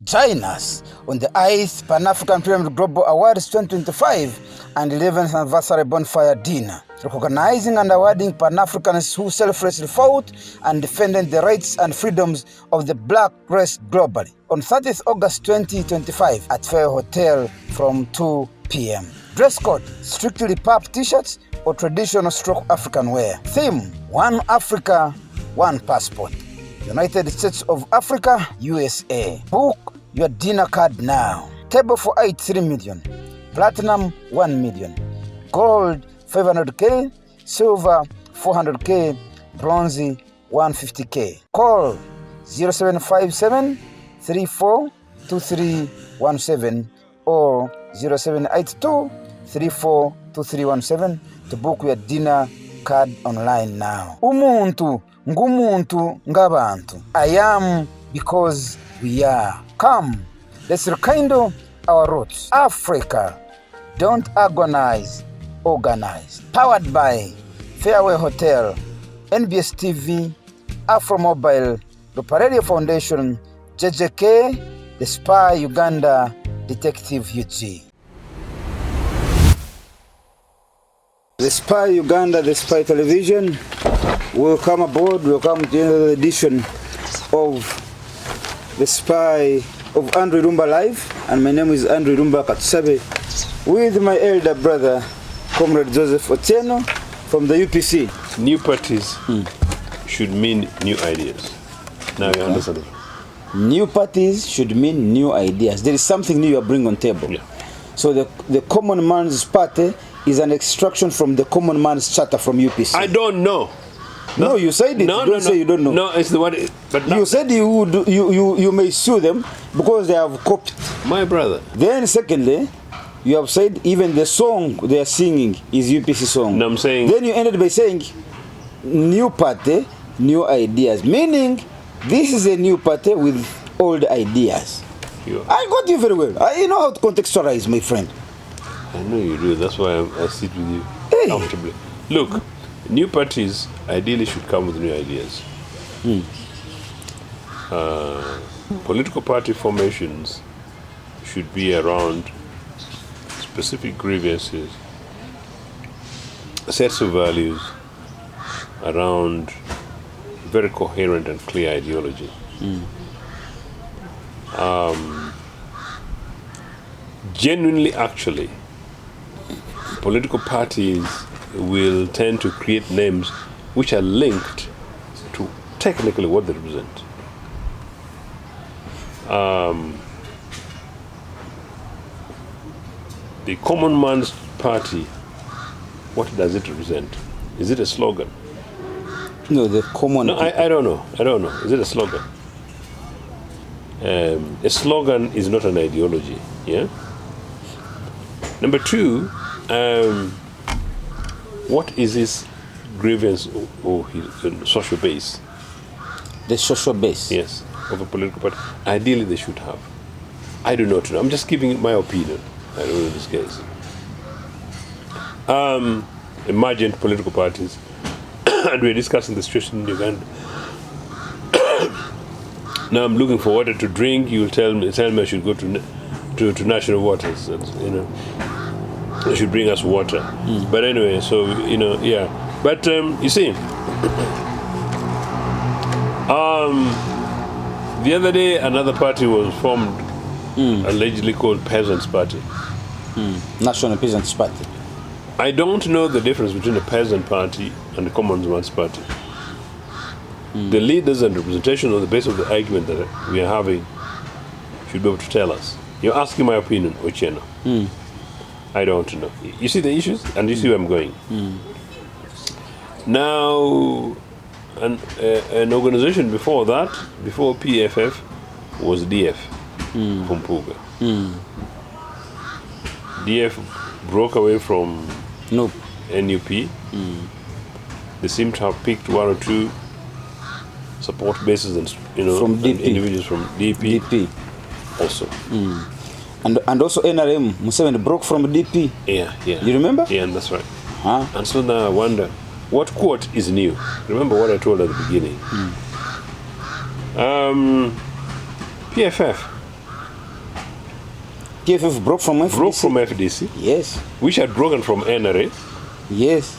Join us on the 8th Pan-African Pyramid Global Awards 2025 and 11th Anniversary Bonfire Dinner, recognizing and awarding Pan-Africans who selflessly fought and defended the rights and freedoms of the black race globally on 30th August 2025 at Fair Hotel from 2 p.m. Dress code, strictly pub t-shirts or traditional stroke African wear. Theme, One Africa, One Passport. United States of Africa, USA. Book your dinner card now. Table for 8, 3 million. Platinum, 1 million. Gold, 500K. Silver, 400K. Bronze, 150K. Call 0757 342317 or 0782 342317 to book your dinner card online now. Umuntu ngumuntu ngabantu. I am because we are. Come, let's rekindle our roots. Africa, don't agonize, organize. Powered by Fairway Hotel, NBS TV, Afro Mobile, Lupa Radio Foundation, JJK, The Spy Uganda, Detective UG. The Spy Uganda, The Spy Television, welcome aboard, welcome to another edition of The Spy of Andrew Rumba Live, and my name is Andrew Rumba Katsabe, with my elder brother, Comrade Joseph Ochieno, from the UPC. New parties should mean new ideas. Now you understand. New parties should mean new ideas. There is something new you bring on table. Yeah. So the Common Man's Party is an extraction from the Common Man's Charter from UPC. I don't know. No, you said it. No, you don't say you don't know. No, it's the one. But you said you may sue them because they have copied. My brother. Then secondly, you have said even the song they are singing is UPC song. No, I'm saying. Then you ended by saying new party, new ideas, meaning this is a new party with old ideas. I got you very well. I know how to contextualize, my friend. I know you do. That's why I sit with you comfortably. Look, new parties ideally should come with new ideas. Political party formations should be around specific grievances, sets of values, around very coherent and clear ideology. Genuinely, actually, political parties will tend to create names which are linked to technically what they represent. The Common Man's Party, what does it represent? Is it a slogan? No, the common. No, I don't know. Is it a slogan? A slogan is not an ideology. Yeah. Number two, what is his grievance or his social base? The social base? Yes, of a political party. Ideally, they should have. I do not know. I'm just giving my opinion. I don't know in this case. Emergent political parties, and we're discussing the situation in Uganda. Now I'm looking for water to drink. You will tell me I should go to national waters. And, they should bring us water. But anyway, so yeah. But you see, the other day another party was formed, allegedly called Peasants Party. National Peasants Party. I don't know the difference between a peasant party and a common man's party. The leaders and representation on the basis of the argument that we are having should be able to tell us. You're asking my opinion, Ochieno. I don't know. You see the issues, and you see where I'm going. Now, an organization before that, before PFF, was DF from Puga. DF broke away from NUP. They seem to have picked one or two support bases and from DP. And individuals from DP. Also. And also NRM, Museveni broke from DP. Yeah. You remember? Yeah, that's right. And so now I wonder, what quote is new? Remember what I told at the beginning. PFF PFF broke from FDC. Broke from FDC. Yes. Which had broken from NRA. Yes.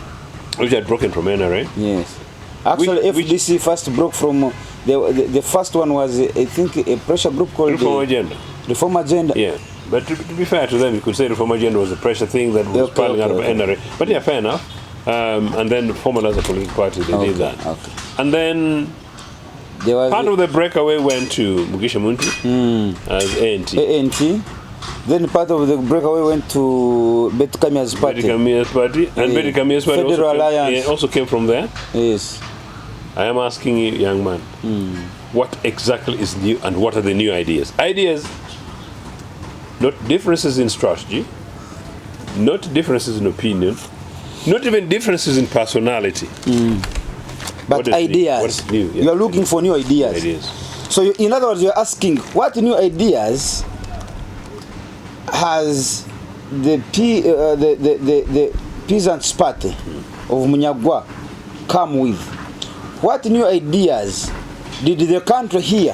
Which had broken from NRA. Yes. Actually, FDC first broke from the first one was, I think, a pressure group called Reform Agenda. Reform Agenda. Yeah. But to be fair to them, you could say Reform Agenda was a pressure thing that was piling out of NRA. But yeah, fair enough. And then formalized a political party, they did that. Okay. And then there was part of the breakaway went to Mugisha Muntu as ANC. ANC. Then part of the breakaway went to Betty Kamia's party. Betty Kamia's party. And Betty Kamia's party also came from there. Yes. I am asking you, young man, what exactly is new and what are the new ideas? Ideas, not differences in strategy, not differences in opinion, not even differences in personality. But ideas. What is new? You are looking for new ideas. So in other words, you're asking what new ideas has the Peasants Party of Munyagwa come with? What new ideas did the country hear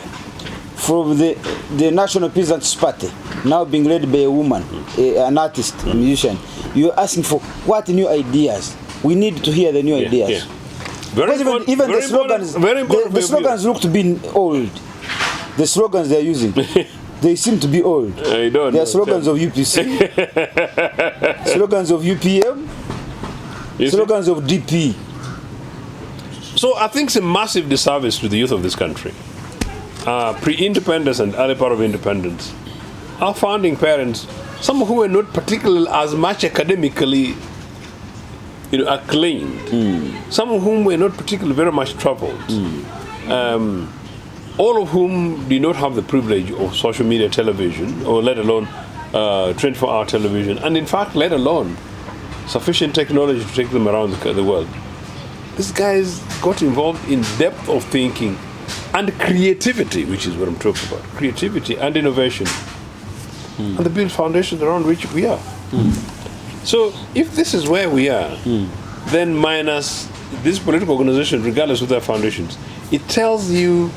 from the National Peasants Party, now being led by a woman, an artist, a musician? You're asking for what new ideas? We need to hear the new ideas. Yeah. Even the slogans, the slogans look to be old. The slogans they're using, they seem to be old. I don't They are slogans of UPC, slogans of UPM, slogans of DP. So I think it's a massive disservice to the youth of this country. Pre-independence and early part of independence, our founding parents, some who were not particularly as much academically acclaimed, some of whom were not particularly very much traveled, all of whom did not have the privilege of social media television, or let alone 24-hour television, and in fact, let alone sufficient technology to take them around the world. These guys got involved in depth of thinking and creativity, which is what I'm talking about. Creativity and innovation. And they build foundations around which we are. So if this is where we are, then minus this political organization, regardless of their foundations, it tells you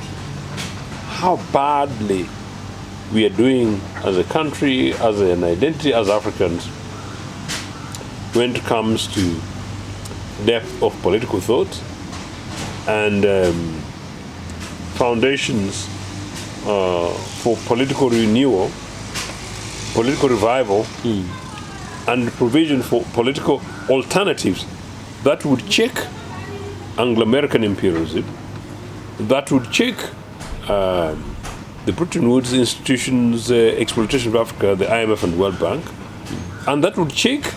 how badly we are doing as a country, as an identity, as Africans, when it comes to depth of political thought and foundations for political renewal, political revival, and provision for political alternatives that would check Anglo-American imperialism, that would check the Bretton Woods institutions' exploitation of Africa, the IMF and World Bank, and that would check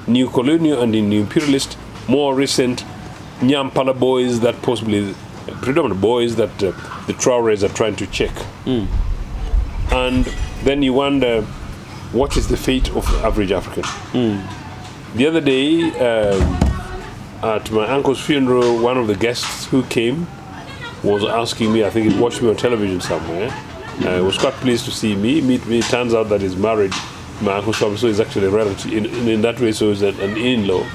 new colonial and new imperialist, more recent Nyampala boys, that possibly predominant boys that the Traorés are trying to check. And then you wonder, what is the fate of the average African? The other day, at my uncle's funeral, one of the guests who came was asking me, I think he watched me on television somewhere, was quite pleased to meet me. It turns out that he's married. My uncle's family, so he's actually a relative in that way, so he's an in-law.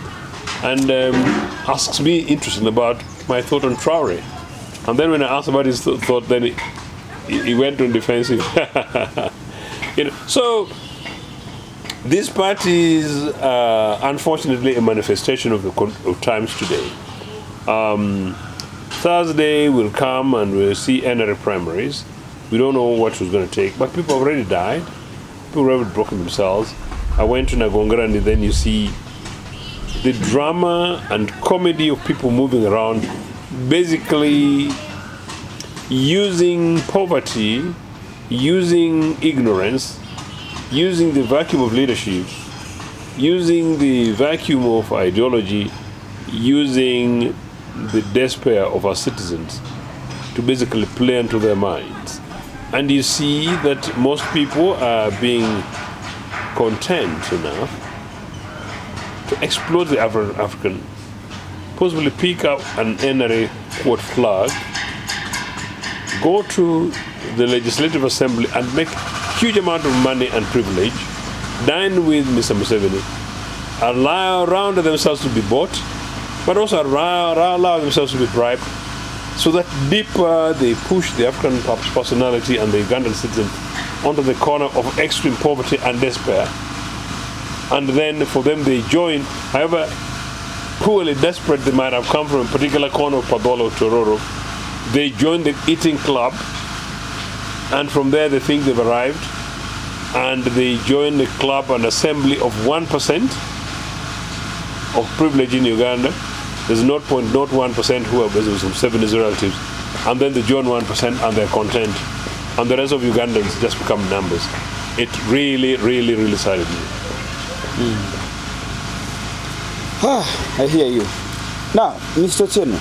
And asks me, interesting, about my thought on Traoré. And then when I asked about his thought, then he went on defensive. So these parties are unfortunately a manifestation of times today. Thursday will come and we'll see NRA primaries. We don't know what was going to take, but people have already died. People have already broken themselves. I went to Nagongara, and then you see the drama and comedy of people moving around, basically using poverty, using ignorance, using the vacuum of leadership, using the vacuum of ideology, using the despair of our citizens to basically play into their minds. And you see that most people are being content enough to exploit the African, possibly pick up an NRA quote flag, go to the Legislative Assembly and make huge amount of money and privilege, dine with Mr. Museveni, allow themselves to be bought, but also allow themselves to be bribed, so that deeper they push the African personality and the Ugandan citizen onto the corner of extreme poverty and despair. And then for them they join, however poorly desperate they might have come from a particular corner of Padolo or Tororo, they join the eating club, and from there they think they've arrived, and they join the club, an assembly of 1% of privilege in Uganda. There's 0.01% who are with some 70 relatives, and then they join 1% and they're content, and the rest of Ugandans just become numbers. It really, really, really saddened me. I hear you. Now, Mr. Ochieno,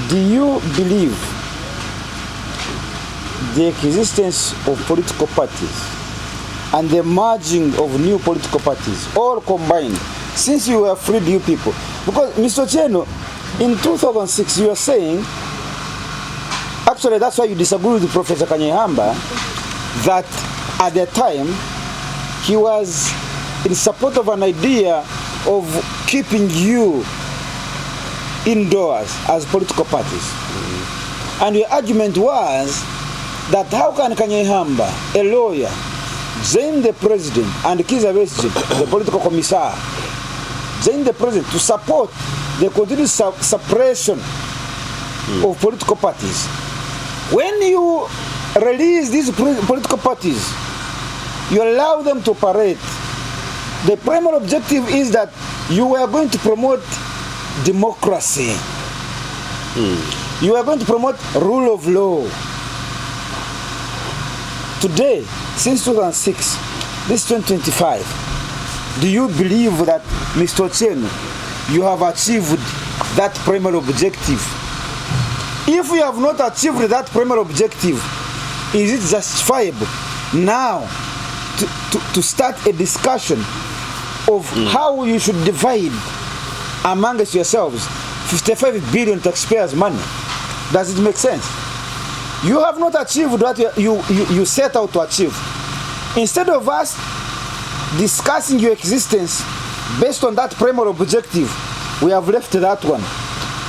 do you believe the existence of political parties and the merging of new political parties, all combined, since you were freed, you people? Because, Mr. Ochieno, in 2006, you were saying, actually that's why you disagree with Professor Kanyehamba, that at the time, he was in support of an idea of keeping you indoors as political parties. And your argument was that how can Kanyehamba, a lawyer, join the president and Kiza Besigye, the political commissar, join the president to support the continuous suppression of political parties? When you release these political parties, you allow them to operate. The primary objective is that you are going to promote democracy. You are going to promote rule of law. Today, since 2006, this 2025, do you believe that, Mr. Ochieno, you have achieved that primary objective? If you have not achieved that primary objective, is it justifiable now to start a discussion of how you should divide amongst yourselves 55 billion taxpayers' money? Does it make sense? You have not achieved what you set out to achieve. Instead of us discussing your existence based on that primary objective, we have left that one.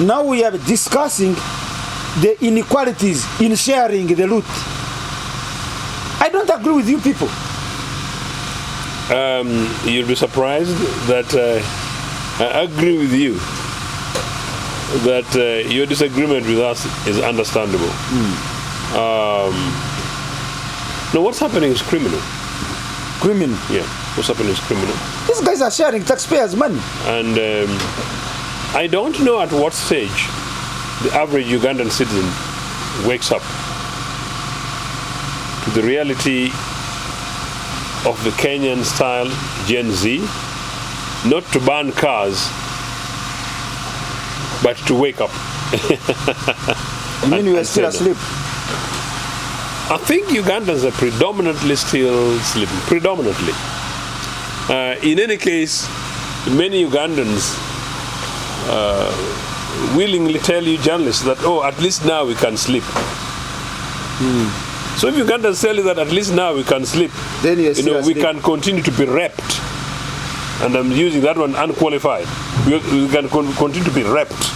Now we are discussing the inequalities in sharing the loot. I don't agree with you people. You'll be surprised that I agree with you that your disagreement with us is understandable. No, what's happening is criminal. Criminal? Yeah, what's happening is criminal. These guys are sharing taxpayers' money. And I don't know at what stage the average Ugandan citizen wakes up to the reality of the Kenyan style Gen Z, not to burn cars, but to wake up. You mean you are still asleep? I think Ugandans are predominantly still sleeping, predominantly. In any case, many Ugandans willingly tell you journalists that, oh, at least now we can sleep. So if Ugandans tell you that at least now we can sleep, then we can continue to be raped. And I'm using that one unqualified. We can continue to be raped.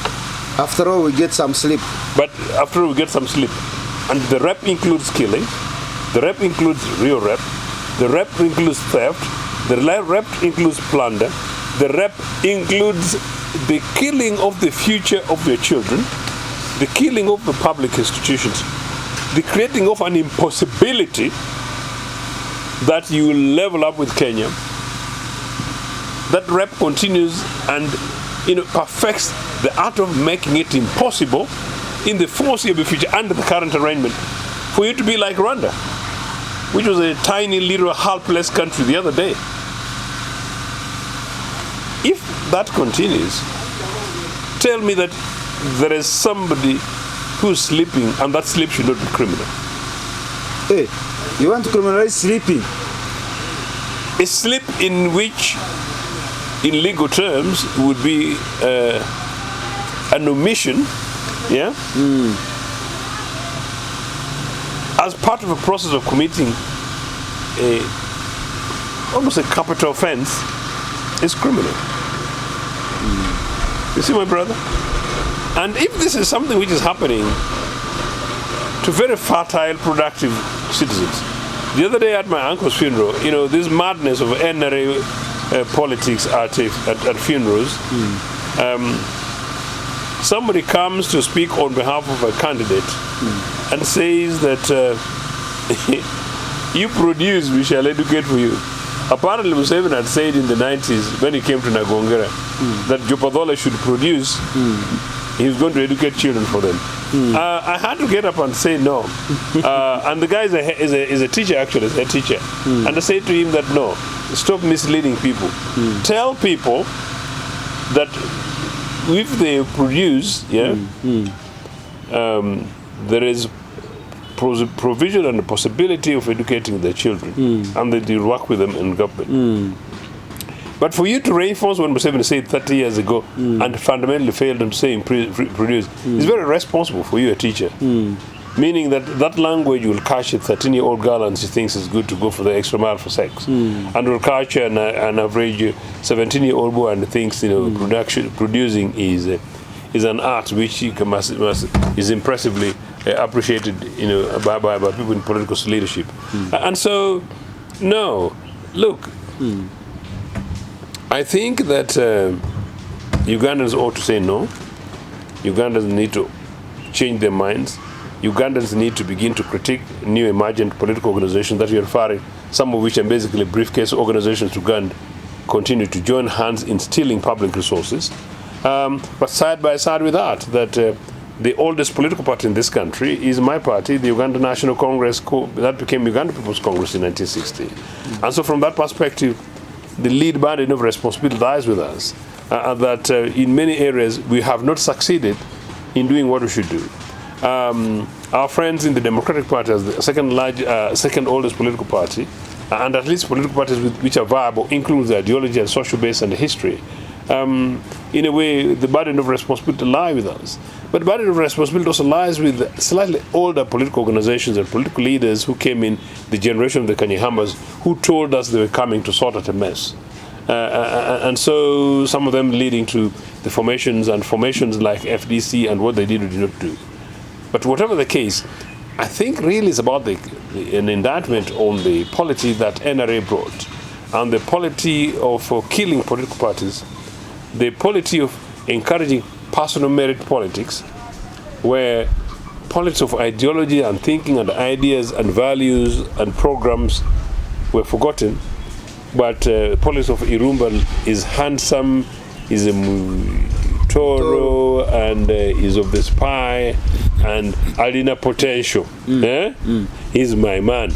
After all, we get some sleep. But after all, we get some sleep. And the rap includes killing, the rap includes real rap, the rap includes theft, the rap includes plunder, the rap includes the killing of the future of your children, the killing of the public institutions, the creating of an impossibility that you will level up with Kenya. That rap continues and perfects the art of making it impossible in the foreseeable future under the current arrangement for you to be like Rwanda, which was a tiny little helpless country the other day. If that continues, tell me that there is somebody who's sleeping and that sleep should not be criminal. Hey, you want to criminalize sleeping? A sleep in which, in legal terms, would be an omission, yeah? As part of a process of committing almost a capital offense, is criminal. You see, my brother? And if this is something which is happening to very fertile, productive citizens. The other day at my uncle's funeral, this madness of NRA politics at funerals, somebody comes to speak on behalf of a candidate and says that you produce, we shall educate for you. Apparently, Museveni had said in the 90s, when he came to Nagongera, that Jopadola should produce, he was going to educate children for them. I had to get up and say no. And the guy is a teacher, actually, is a teacher. And I said to him that no, stop misleading people. Tell people that if they produce, there is provision and the possibility of educating their children, and they do work with them in government. But for you to reinforce what Museveni said 30 years ago and fundamentally failed in saying produce is very responsible for you, a teacher. Meaning that language will catch a 13-year-old girl and she thinks it's good to go for the extra mile for sex, and will catch an average 17-year-old boy and thinks producing is an art which is impressively appreciated by people in political leadership. And so, no, look, I think that Ugandans ought to say no. Ugandans need to change their minds. Ugandans need to begin to critique new emergent political organizations that you're referring, some of which are basically briefcase organizations to continue to join hands in stealing public resources. But side by side with that, the oldest political party in this country is my party, the Uganda National Congress, that became Uganda People's Congress in 1960. And so from that perspective, the lead burden of responsibility lies with us, that in many areas we have not succeeded in doing what we should do. Our friends in the Democratic Party, as the second oldest political party, and at least political parties which are viable, includes the ideology and social base and the history. In a way, the burden of responsibility lies with us. But the burden of responsibility also lies with slightly older political organizations and political leaders who came in the generation of the Kanyehamas, who told us they were coming to sort out a mess. And so some of them leading to the formations like FDC and what they did or did not do. But whatever the case, I think really it's about an indictment on the polity that NRA brought, and the polity of killing political parties, the polity of encouraging personal merit politics, where politics of ideology and thinking and ideas and values and programs were forgotten, but politics of Irumba is handsome, is a Toro, and is of the spy, and Alina potential. He's my man.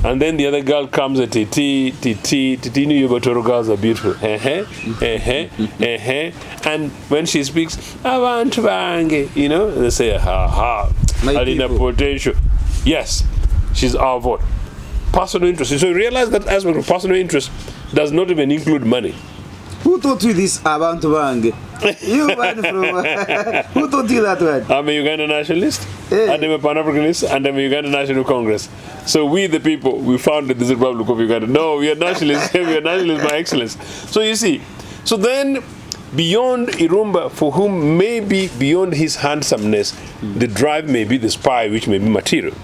And then the other girl comes at Titi knew you Toro girls are beautiful. And when she speaks, I want to bang, they say, Alina potential. Yes, she's our vote. Personal interest. So you realize that aspect of personal interest does not even include money. Who taught you this about bang? You man from who taught you that word? I'm a Uganda nationalist, and I'm a Pan-Africanist, and I'm a Uganda National Congress. So we the people, we founded this Republic of Uganda. No, we are nationalists. We are nationalists by excellence. So you see, so then beyond Irumba, for whom maybe beyond his handsomeness, the drive may be the spy, which may be material.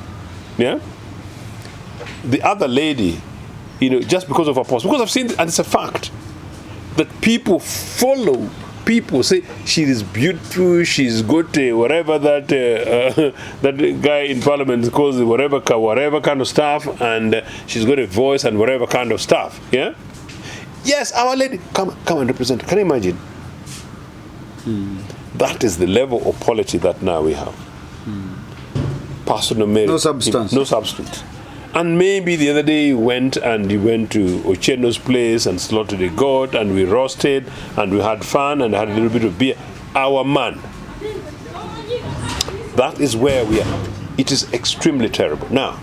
Yeah? The other lady, just because of her post, because I've seen it, and it's a fact, that people follow, people say she is beautiful, she's got whatever that guy in parliament calls whatever kind of stuff, and she's got a voice and whatever kind of stuff. Yeah. Yes, our lady, come and represent. Can you imagine? That is the level of polity that now we have. Personal merit, no substance. No substance. And maybe the other day you went to Ochieno's place and slaughtered a goat, and we roasted, and we had fun, and had a little bit of beer. Our man. That is where we are. It is extremely terrible. Now,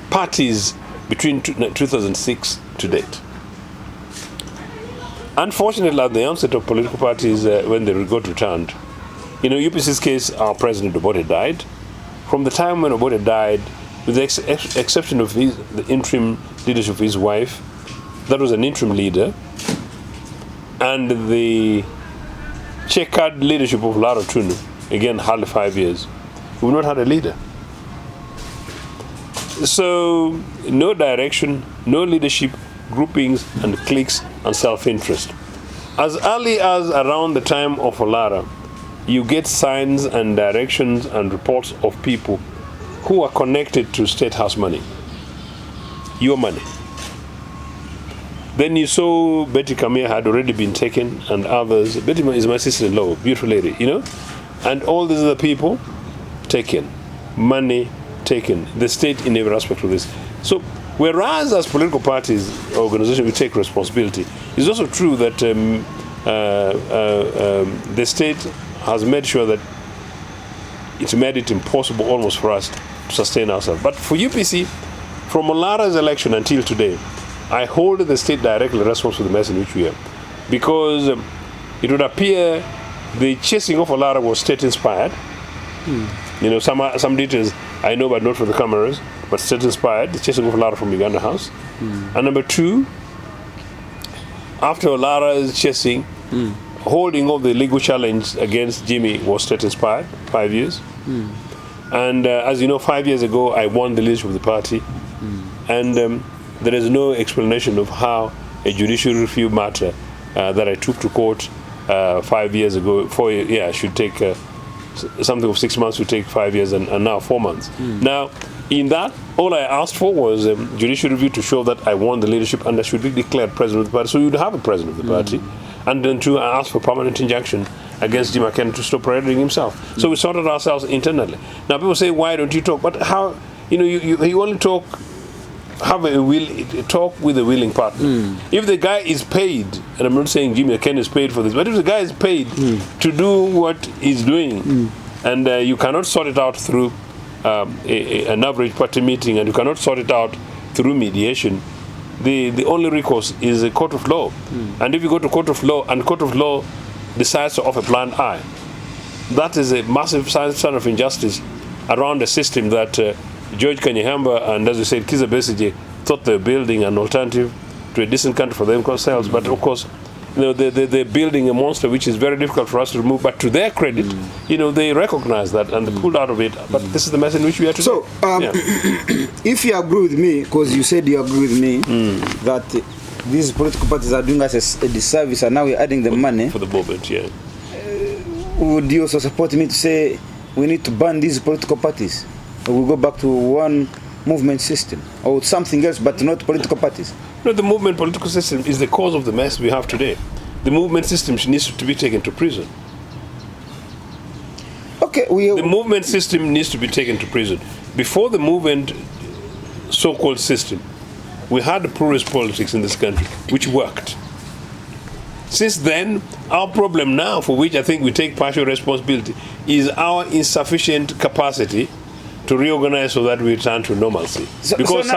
parties between 2006 to date. Unfortunately, at the onset of political parties, when they got returned, UPC's case, our president Obote died. From the time when Obote died, with the exception of the interim leadership of his wife, that was an interim leader, and the checkered leadership of Laro Tunu, again, hardly 5 years, we've not had a leader. So, no direction, no leadership, groupings and cliques and self-interest. As early as around the time of Olara, you get signs and directions and reports of people who are connected to State House money, your money. Then you saw Betty Kamia had already been taken and others. Betty is my sister-in-law, beautiful lady, you know? And all these other people taken, money taken, the state in every aspect of this. So, whereas as political parties, organizations, we take responsibility, it's also true that the state has made sure that it made it impossible almost for us to sustain ourselves. But for UPC, from Olara's election until today, I hold the state directly responsible for the mess in which we are. Because it would appear the chasing of Olara was state-inspired. You know, some details I know, but not for the cameras, but state-inspired, the chasing of Olara from Uganda House. And number two, after Olara's chasing, holding of the legal challenge against Jimmy was state-inspired, 5 years. And as you know, 5 years ago, I won the leadership of the party. And there is no explanation of how a judicial review matter that I took to court 5 years ago, 4 years, yeah, should take something of 6 months to take 5 years and now 4 months. Now, in that, all I asked for was a judicial review to show that I won the leadership and I should be declared president of the party. So you'd have a president of the party. And then two, I asked for permanent injunction against Jim McKenna to stop parading himself. So we sorted ourselves internally. Now people say, why don't you talk? But how, you know, you only talk, have a talk with a willing partner. If the guy is paid, and I'm not saying Jim McKenna is paid for this, but if the guy is paid to do what he's doing, and you cannot sort it out through an average party meeting, and you cannot sort it out through mediation, the only recourse is a court of law. And if you go to court of law, and court of law decides to offer blind eye, that is a massive sign of injustice around a system that George Kanyahamba and, as you said, Kizza Besigye thought they were building an alternative to a decent country for themselves. But of course, you know, they're building a monster which is very difficult for us to remove. But to their credit, you know, they recognize that and they pulled out of it. But this is the mess in which we are today. So, if you agree with me, because you said you agree with me, that these political parties are doing us a disservice and now we're adding the money. For the moment, yeah. Would you also support me to say we need to ban these political parties? Or we'll go back to one movement system or something else, but not political parties? No, the movement political system is the cause of the mess we have today. The movement system needs to be taken to prison. Okay, the movement system needs to be taken to prison. Before the movement so-called system, we had the pluralist politics in this country, which worked. Since then, our problem now, for which I think we take partial responsibility, is our insufficient capacity to reorganize so that we return to normalcy. Because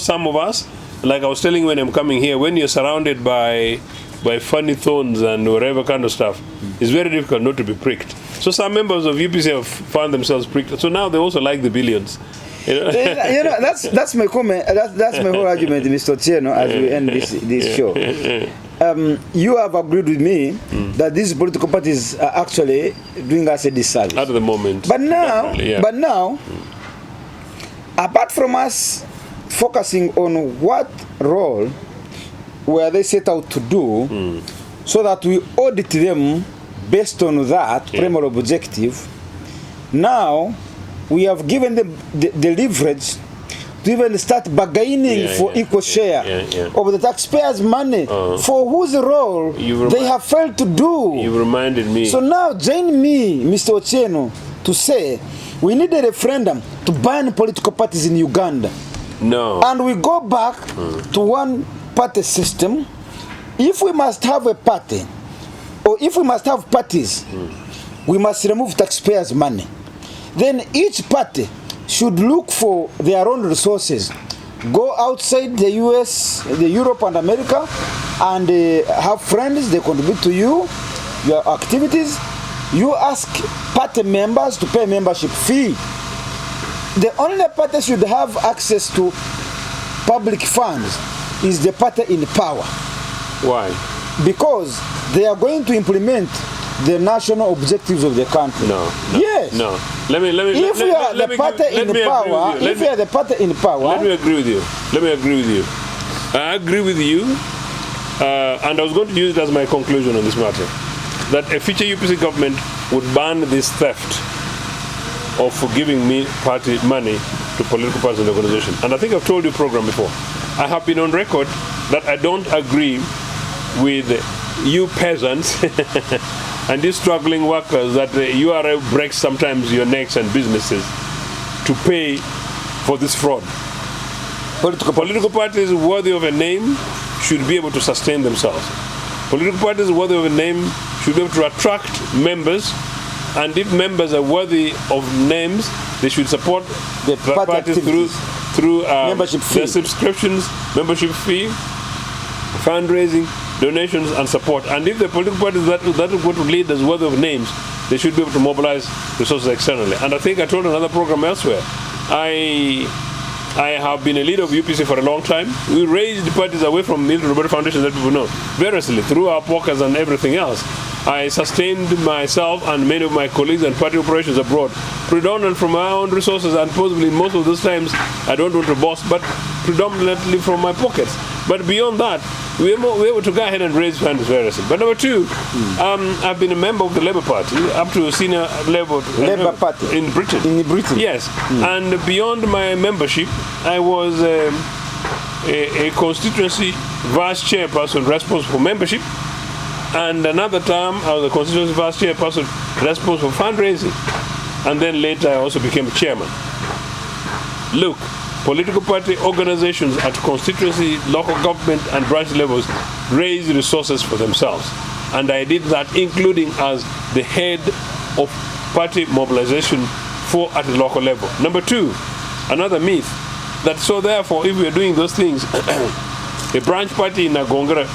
some of us, like I was telling you when I'm coming here, when you're surrounded by funny thorns and whatever kind of stuff, it's very difficult not to be pricked. So some members of UPC have found themselves pricked. So now they also like the billions. You know, that's my comment. That's my whole argument, Mr. Ochieno, as we end this show. You have agreed with me that these political parties are actually doing us a disservice at the moment. But now, apart from us focusing on what role were they set out to do, so that we audit them based on that primary objective, now we have given them the leverage to even start bargaining for equal share of the taxpayers' money, for whose role they have failed to do. You reminded me. So now join me, Mr. Ochieno, to say we need a referendum to ban political parties in Uganda. No. And we go back to one party system. If we must have a party, or if we must have parties, we must remove taxpayers' money. Then each party should look for their own resources. Go outside the US, the Europe and America, and have friends, they contribute to you, your activities. You ask party members to pay membership fee. The only party should have access to public funds is the party in power. Why? Because they are going to implement the national objectives of the country. No. Yes. No. Let me. If you are the party in power, if you are the party in power, let me agree with you. I agree with you, and I was going to use it as my conclusion on this matter, that a future UPC government would ban this theft of giving me party money to political parties and organizations. And I think I've told you program before. I have been on record that I don't agree with you peasants and these struggling workers that URL breaks sometimes your necks and businesses to pay for this fraud. Political parties worthy of a name should be able to sustain themselves. Political parties worthy of a name should be able to attract members, and if members are worthy of names, they should support the parties through membership fee. Their subscriptions, membership fee, fundraising, donations, and support. And if the political parties that will go to leaders worthy of names, they should be able to mobilize resources externally. And I think I told another program elsewhere, I have been a leader of UPC for a long time. We raised parties away from Milton Roberto Foundation, that people know, variously, through our pockets and everything else. I sustained myself and many of my colleagues and party operations abroad, predominantly from my own resources, and possibly most of those times, I don't want to boast, but predominantly from my pockets. But beyond that, we were able to go ahead and raise funds variously. But number two, I've been a member of the Labour Party up to senior level Party in Britain. In Britain, yes. And beyond my membership, I was a constituency vice chairperson responsible for membership, and another term I was a constituency vice chairperson responsible for fundraising, and then later I also became a chairman. Look, political party organizations at constituency, local government and branch levels raise resources for themselves. And I did that including as the head of party mobilization at the local level. Number two, another myth, that so therefore if we are doing those things, a branch party in Agongara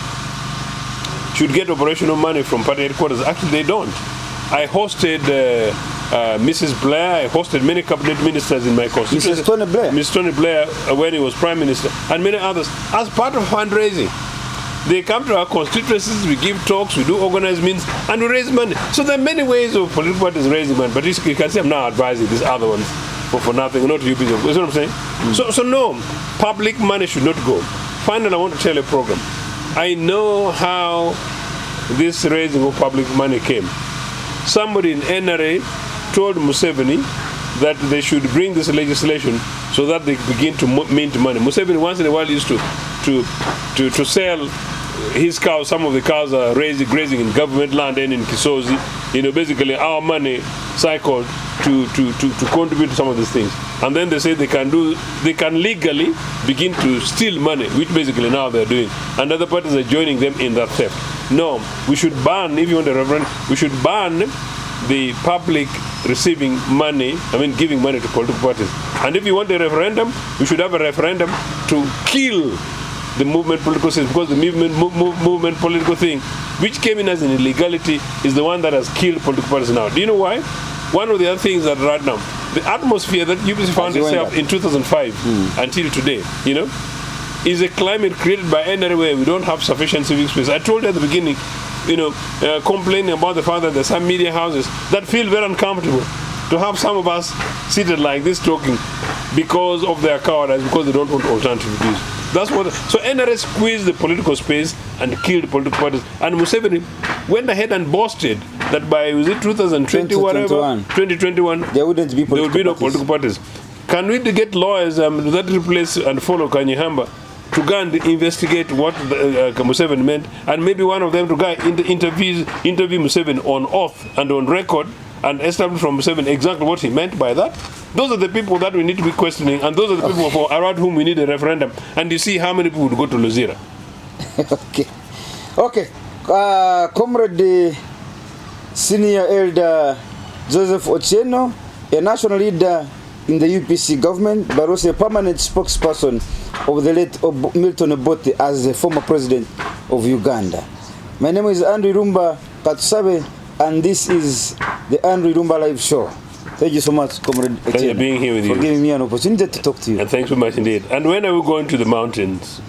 should get operational money from party headquarters. Actually, they don't. I hosted Mrs. Blair, I hosted many cabinet ministers in my constituency. Mrs. Tony Blair, when he was Prime Minister, and many others, as part of fundraising. They come to our constituencies, we give talks, we do organized means, and we raise money. So there are many ways of political parties raising money, but you can see I'm now advising these other ones for nothing, not you people. You know what I'm saying? So no, public money should not go. Finally, I want to tell you a program. I know how this raising of public money came. Somebody in NRA told Museveni that they should bring this legislation so that they begin to mint money. Museveni once in a while used to sell his cows. Some of the cows are grazing in government land and in Kisozi. You know, basically our money cycled to contribute to some of these things. And then they say they can legally begin to steal money, which basically now they're doing. And other parties are joining them in that theft. No, we should ban, if you want a referendum, we should ban the public receiving money, giving money to political parties. And if you want a referendum, we should have a referendum to kill the movement political system, because the movement political thing, which came in as an illegality, is the one that has killed political parties now. Do you know why? One of the other things that right now, the atmosphere that UPC found itself in 2005 until today, is a climate created by NRA where we don't have sufficient civic space. I told you at the beginning, complaining about the fact that there's some media houses that feel very uncomfortable to have some of us seated like this talking because of their cowardice, because they don't want alternative views. That's what. So NRA squeezed the political space and killed political parties. And Museveni went ahead and boasted that by 2021, there wouldn't be no political parties. Can we get lawyers that replace and follow Kanyihamba to go and investigate what Museveni meant, and maybe one of them to go interview Museveni on oath and on record, and establish from Museveni exactly what he meant by that? Those are the people that we need to be questioning, and those are the people around whom we need a referendum. And you see how many people would go to Luzira. Okay. Comrade Senior Elder Joseph Ochieno, a national leader in the UPC government, but also a permanent spokesperson of the late Milton Obote as the former president of Uganda. My name is Andrew Rumba Katusabe, and this is the Andrew Rumba Live Show. Thank you so much, Comrade Ochieno, for being here with you, for giving me an opportunity to talk to you. And thanks so much indeed. And when are we going to the mountains?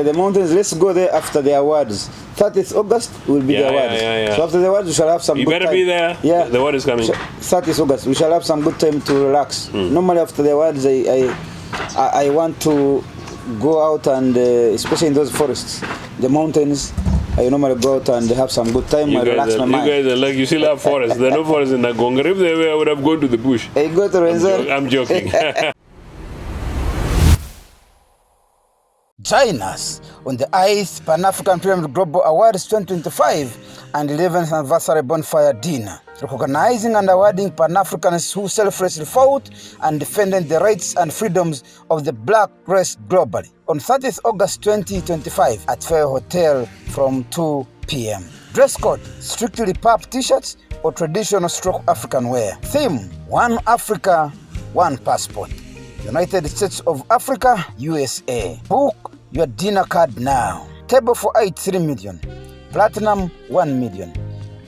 the mountains. Let's go there after the awards. 30th August will be the awards. So after the awards, we shall have some good time. You better be there. Yeah. The award is coming. 30th August, we shall have some good time to relax. Normally after the awards, I want to go out and, especially in those forests, the mountains, I normally go out and have some good time and relax my mind. You guys are like, you still have forests. There are no forests in Nagonga. If they were, I would have gone to the bush. I go to I'm joking. Join us on the ICE Pan-African Pyramid Global Awards 2025 and 11th Anniversary Bonfire Dinner, recognizing and awarding Pan-Africans who selflessly fought and defended the rights and freedoms of the black race globally on 30th August 2025 at Fair Hotel from 2 p.m. Dress code, strictly pub t-shirts or traditional stroke African wear. Theme, One Africa, One Passport. United States of Africa, USA. Book your dinner card now. Table for 8, 3 million. Platinum, 1 million.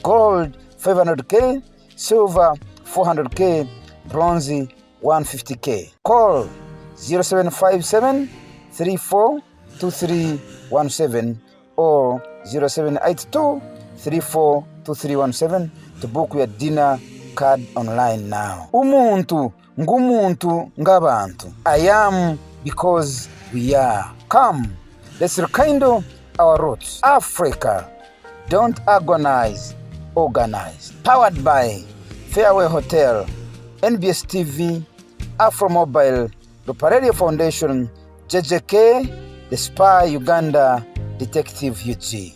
Gold, 500K. Silver, 400K. Bronze, 150K. Call 0757 342317 or 0782 342317 to book your dinner card online now. Umuntu ngumuntu ngabantu. I am because we are. Come, let's rekindle our roots. Africa, don't agonize, organize. Powered by Fairway Hotel, NBS TV, Afro Mobile, Lupa Radio Foundation, JJK, The Spy Uganda, Detective UG.